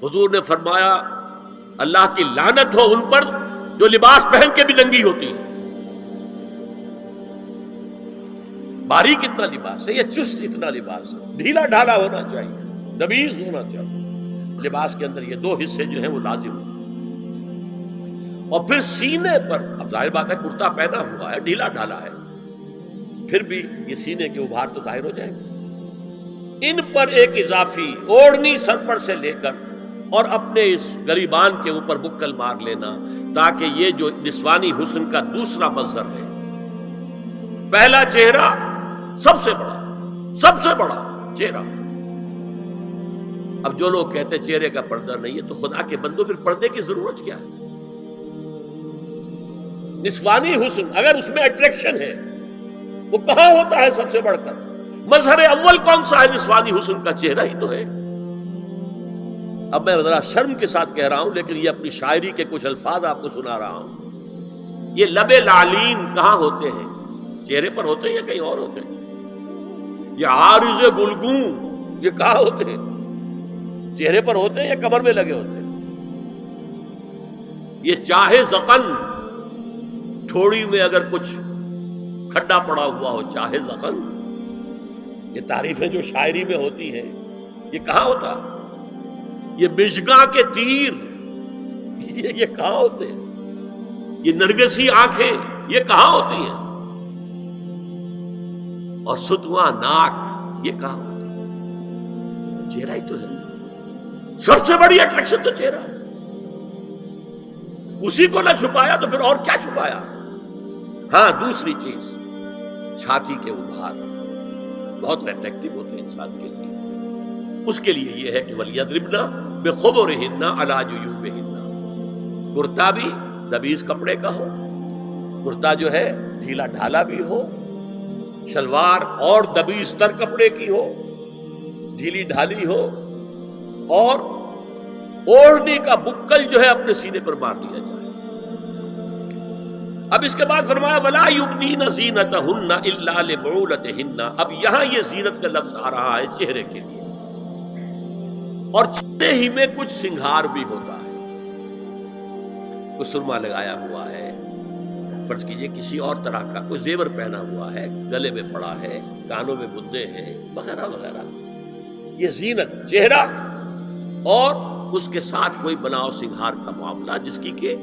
حضور نے فرمایا اللہ کی لعنت ہو ان پر جو لباس پہن کے بھی ننگی ہوتی ہے. باریک اتنا لباس ہے، یہ چست اتنا لباس ہے، ڈھیلا ڈھالا ہونا چاہیے، نبیز ہونا چاہیے. لباس کے اندر یہ دو حصے جو ہیں وہ لازم ہیں. اور پھر سینے پر، اب ظاہر بات ہے کرتا پہنا ہوا ہے، ڈھیلا ڈھالا ہے، پھر بھی یہ سینے کے ابھار تو ظاہر ہو جائیں گے. ان پر ایک اضافی اوڑھنی سر پر سے لے کر اور اپنے اس گریبان کے اوپر بکل مار لینا، تاکہ یہ جو نسوانی حسن کا دوسرا مظہر ہے، پہلا چہرہ سب سے بڑا چہرہ. اب جو لوگ کہتے چہرے کا پردہ نہیں ہے تو خدا کے بندو پھر پردے کی ضرورت کیا ہے؟ نسوانی حسن اگر اس میں اٹریکشن ہے وہ کہاں ہوتا ہے سب سے بڑھ کر؟ مظہر اول کون سا ہے نسوانی حسن کا؟ چہرہ ہی تو ہے. اب میں ذرا شرم کے ساتھ کہہ رہا ہوں لیکن یہ اپنی شاعری کے کچھ الفاظ آپ کو سنا رہا ہوں. یہ لب لعلین کہاں ہوتے ہیں؟ چہرے پر ہوتے ہیں یا کہیں اور ہوتے ہیں؟ یہ عارض گلگوں یہ کہاں ہوتے ہیں؟ چہرے پر ہوتے ہیں یا کمر میں لگے ہوتے ہیں؟ یہ چاہے زقن، ٹھوڑی میں اگر کچھ کھڈا پڑا ہوا ہو، چاہے زقن. یہ تعریفیں جو شاعری میں ہوتی ہیں یہ کہاں ہوتا؟ یہ مژگاں کے تیر یہ کہاں ہوتے ہیں؟ یہ نرگسی آنکھیں یہ کہاں ہوتی ہیں؟ اور ستواں ناک یہ کہاں ہوتی ہے؟ چہرہ ہی تو ہے. سب سے بڑی اٹریکشن تو چہرہ. اسی کو نہ چھپایا تو پھر اور کیا چھپایا؟ ہاں دوسری چیز، چھاتی کے ابھار بہت اٹریکٹیو ہوتے ہیں انسان کے لیے. اس کے لیے یہ ہے کہ وَلْيَضْرِبْنَ بِخُمُرِهِنَّ عَلَى جُيُوبِهِنَّ. کرتا بھی دبیز کپڑے کا ہو، کرتا جو ہے ڈھیلا ڈھالا بھی ہو، شلوار اور دبیز تر کپڑے کی ہو، ڈھیلی ڈھالی ہو، اور اوڑھنی کا بکل جو ہے اپنے سینے پر مار دیا جائے. اب اس کے بعد فرمایا وَلَا يُبْدِينَ زِينَتَهُنَّ إِلَّا لِبُعُولَتِهِنَّ. اب یہاں یہ زینت کا لفظ آ رہا ہے چہرے کے لیے، اور چہرے ہی میں کچھ سنگھار بھی ہوتا ہے. کچھ سرما لگایا ہوا ہے، فرض کیجئے کسی اور طرح کا کوئی زیور پہنا ہوا ہے، گلے میں پڑا ہے، کانوں میں بندے ہیں وغیرہ وغیرہ. یہ زینت چہرہ اور اس کے ساتھ کوئی بناؤ سنگھار کا معاملہ، جس کی کہ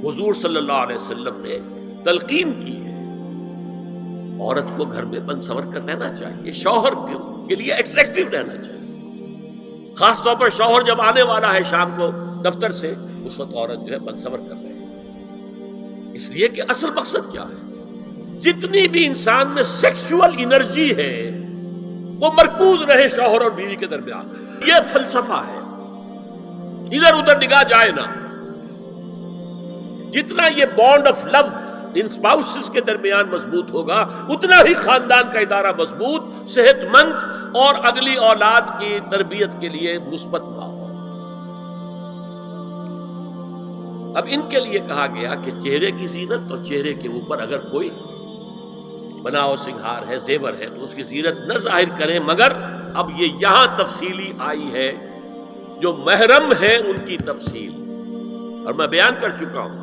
حضور صلی اللہ علیہ وسلم نے تلقین کی ہے. عورت کو گھر میں بن سنور کر رہنا چاہیے، شوہر کے لیے ایٹریکٹیو رہنا چاہیے. خاص طور پر شوہر جب آنے والا ہے شام کو دفتر سے، اس وقت عورت جو ہے بن سنور کر رہے ہیں. اس لیے کہ اصل مقصد کیا ہے؟ جتنی بھی انسان میں سیکشول انرجی ہے وہ مرکوز رہے شوہر اور بیوی کے درمیان. یہ فلسفہ ہے، ادھر ادھر نگاہ جائے نا. جتنا یہ بانڈ آف لو ان اسپاؤسز کے درمیان مضبوط ہوگا، اتنا ہی خاندان کا ادارہ مضبوط، صحت مند اور اگلی اولاد کی تربیت کے لیے مثبت ماحول. اب ان کے لیے کہا گیا کہ چہرے کی زینت، اور چہرے کے اوپر اگر کوئی بناؤ سنگھار ہے، زیور ہے، تو اس کی زینت نہ ظاہر کریں. مگر اب یہ یہاں تفصیلی آئی ہے، جو محرم ہیں ان کی تفصیل، اور میں بیان کر چکا ہوں.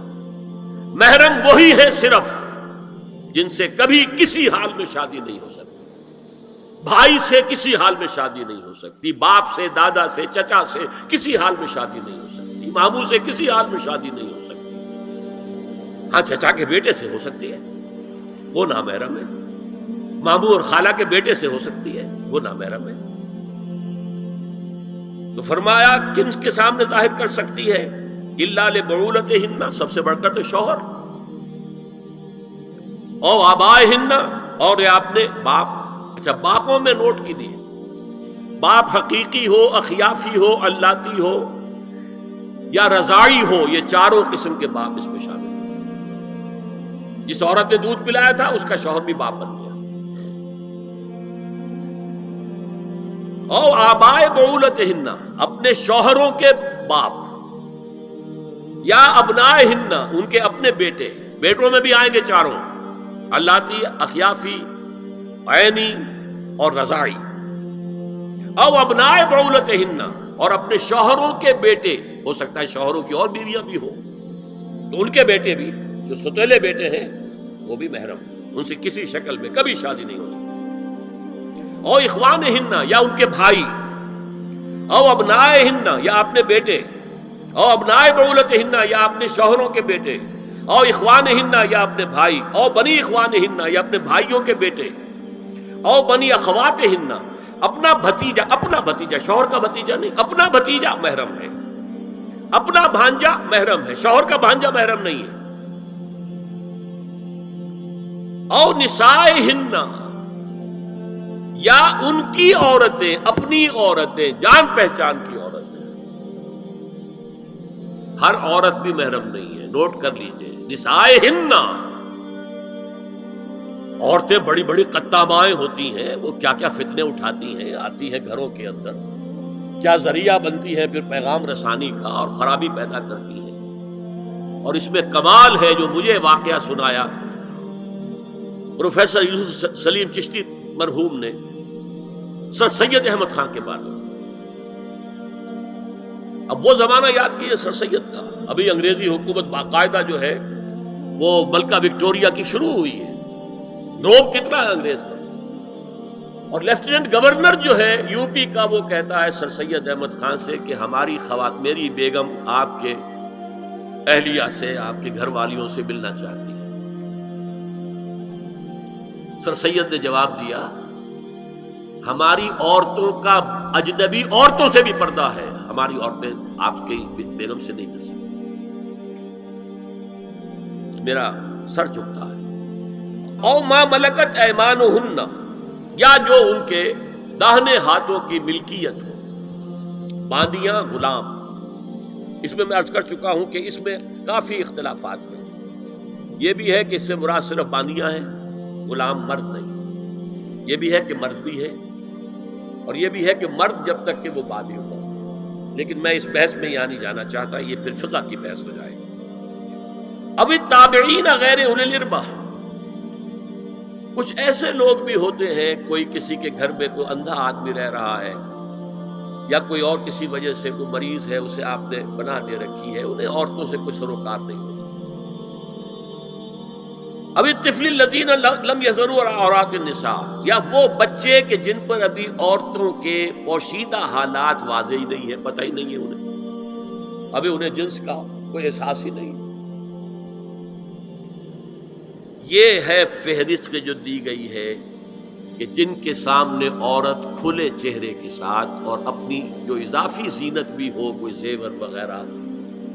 محرم وہی ہے صرف جن سے کبھی کسی حال میں شادی نہیں ہو سکتی. بھائی سے کسی حال میں شادی نہیں ہو سکتی، باپ سے، دادا سے، چچا سے کسی حال میں شادی نہیں ہو سکتی، ماموں سے کسی حال میں شادی نہیں ہو سکتی. ہاں چچا کے بیٹے سے ہو سکتی ہے، وہ نامحرم ہے. ماموں اور خالہ کے بیٹے سے ہو سکتی ہے، وہ نامحرم ہے. تو فرمایا کن کے سامنے ظاہر کر سکتی ہے؟ الا لبعولتہن، سب سے بڑھ کر تو شوہر، او آبائہن، اور یہ آپ نے باپ. اچھا باپوں میں نوٹ کیجیے، باپ حقیقی ہو، اخیافی ہو، اللاتی ہو یا رضاعی ہو، یہ چاروں قسم کے باپ اس میں شامل ہیں. جس عورت نے دودھ پلایا تھا اس کا شوہر بھی باپ بن گیا. او آبائے بعولتہن، اپنے شوہروں کے باپ، یا ابنائہن، ان کے اپنے بیٹے. بیٹوں میں بھی آئیں گے چاروں، اللاتی، اخیافی، عینی اور رضاعی. او ابنائے بعولتہن، اور اپنے شوہروں کے بیٹے، ہو سکتا ہے شوہروں کی اور بیویاں بھی ہوں تو ان کے بیٹے بھی، جو ستیلے بیٹے ہیں وہ بھی محرم، ان سے کسی شکل میں کبھی شادی نہیں ہو سکتی۔ او اخوانہن، یا ان کے بھائی، او ابنائہن، یا اپنے بیٹے، او ابنائے بعولتہن، یا اپنے شوہروں کے بیٹے، او اخوانہن، یا اپنے بھائی، او بنی اخوانہن، یا اپنے بھائیوں کے بیٹے، او بنی اخواتہن، اپنا بھتیجا، شوہر کا بھتیجا نہیں، اپنا بھتیجا محرم ہے، اپنا بھانجا محرم ہے، شوہر کا بھانجا محرم نہیں ہے۔ او نسائہن، یا ان کی عورتیں، اپنی عورتیں، جان پہچان کی عورتیں۔ ہر عورت بھی محرم نہیں ہے، نوٹ کر لیجئے، نسائہن۔ عورتیں بڑی بڑی قطامائیں ہوتی ہیں، وہ کیا کیا فتنے اٹھاتی ہیں، آتی ہیں گھروں کے اندر، کیا ذریعہ بنتی ہے پھر پیغام رسانی کا، اور خرابی پیدا کرتی ہیں۔ اور اس میں کمال ہے جو مجھے واقعہ سنایا پروفیسر یوسف سلیم چشتی مرحوم نے سر سید احمد خان کے بارے میں۔ اب وہ زمانہ یاد کیجیے سر سید کا، ابھی انگریزی حکومت باقاعدہ جو ہے وہ ملکہ وکٹوریہ کی شروع ہوئی ہے، روب کتنا ہے انگریز کا، اور لیفٹیننٹ گورنر جو ہے یو پی کا وہ کہتا ہے سر سید احمد خان سے کہ ہماری میری بیگم آپ کے اہلیہ سے، آپ کے گھر والیوں سے ملنا چاہتی ہے۔ سر سید نے جواب دیا ہماری عورتوں کا اجنبی عورتوں سے بھی پردہ ہے، ہماری عورتیں آپ کی بیگم سے نہیں مل سکتی۔ میرا سر جھکتا ہے۔ او ما ملکت ایمانہن، یا جو ان کے داہنے ہاتھوں کی ملکیت ہو، باندیاں، غلام۔ اس میں عرض کر چکا ہوں کہ اس میں کافی اختلافات ہیں۔ یہ بھی ہے کہ اس سے مراد صرف باندیاں ہیں، غلام مرد نہیں۔ یہ بھی ہے کہ مرد بھی ہے، اور یہ بھی ہے کہ مرد جب تک کہ وہ بالغ ہو۔ لیکن میں اس بحث میں یہاں نہیں جانا چاہتا، یہ پھر فقہ کی بحث ہو جائے گی۔ اب التابعین غیر اولی الارباح، کچھ ایسے لوگ بھی ہوتے ہیں، کوئی کسی کے گھر میں کوئی اندھا آدمی رہ رہا ہے، یا کوئی اور کسی وجہ سے کوئی مریض ہے، اسے آپ نے بنا دے رکھی ہے، انہیں عورتوں سے کوئی سروکار نہیں ہوتا۔ اب الطفل الذین لم یظہروا عورات النساء، یا وہ بچے کہ جن پر ابھی عورتوں کے پوشیدہ حالات واضح ہی نہیں ہے، پتہ ہی نہیں ہے انہیں، ابھی انہیں جنس کا کوئی احساس ہی نہیں۔ یہ ہے فہرست جو دی گئی ہے کہ جن کے سامنے عورت کھلے چہرے کے ساتھ اور اپنی جو اضافی زینت بھی ہو، کوئی زیور وغیرہ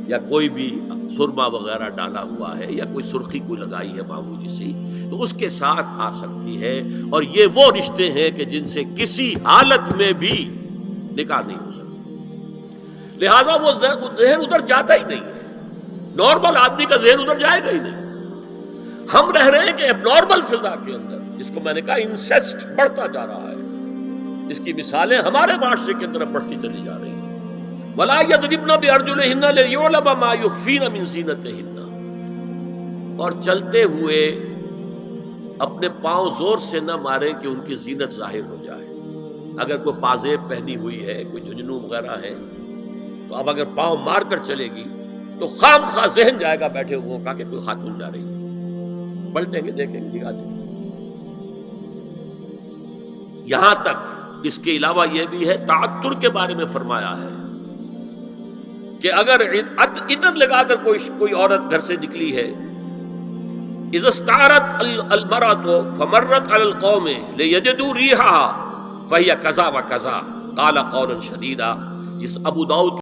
یا کوئی بھی سرما وغیرہ ڈالا ہوا ہے، یا کوئی سرخی کوئی لگائی ہے معمولی سی، تو اس کے ساتھ آ سکتی ہے۔ اور یہ وہ رشتے ہیں کہ جن سے کسی حالت میں بھی نکاح نہیں ہو سکتا، لہذا وہ ذہن ادھر جاتا ہی نہیں ہے، نارمل آدمی کا ذہن ادھر جائے گا ہی نہیں۔ ہم رہ رہے ہیں کہ اب نارمل فضا کے اندر، جس کو میں نے کہا انسیسٹ بڑھتا جا رہا ہے، اس کی مثالیں ہمارے معاشرے کے اندر بڑھتی چلی جا رہی ہیں۔ وَلَا يَضْرِبْنَ بِأَرْجُلِهِنَّ لِيُعْلَمَ مَا يُخْفِينَ مِنْ زِينَتِهِنَّ، اور چلتے ہوئے اپنے پاؤں زور سے نہ ماریں کہ ان کی زینت ظاہر ہو جائے۔ اگر کوئی پازیب پہنی ہوئی ہے، کوئی جھنجھنو وغیرہ ہے، تو اب اگر پاؤں مار کر چلے گی تو خام خواہ ذہن جائے گا بیٹھے ہوئے کا کہ کوئی خاتون جا رہی ہے، پلٹیں گے، دیکھیں گے، دکھا دیں گے۔ یہاں تک اس کے علاوہ یہ بھی ہے، تعطر کے بارے میں فرمایا ہے کہ اگر عطر لگا کر کوئی عورت گھر سے نکلی ہے، اذا استعارت المرأة فمرت على القوم ليجدوا ريحها فهي كذا وكذا قال قولا شديدا۔ اس ابو داؤد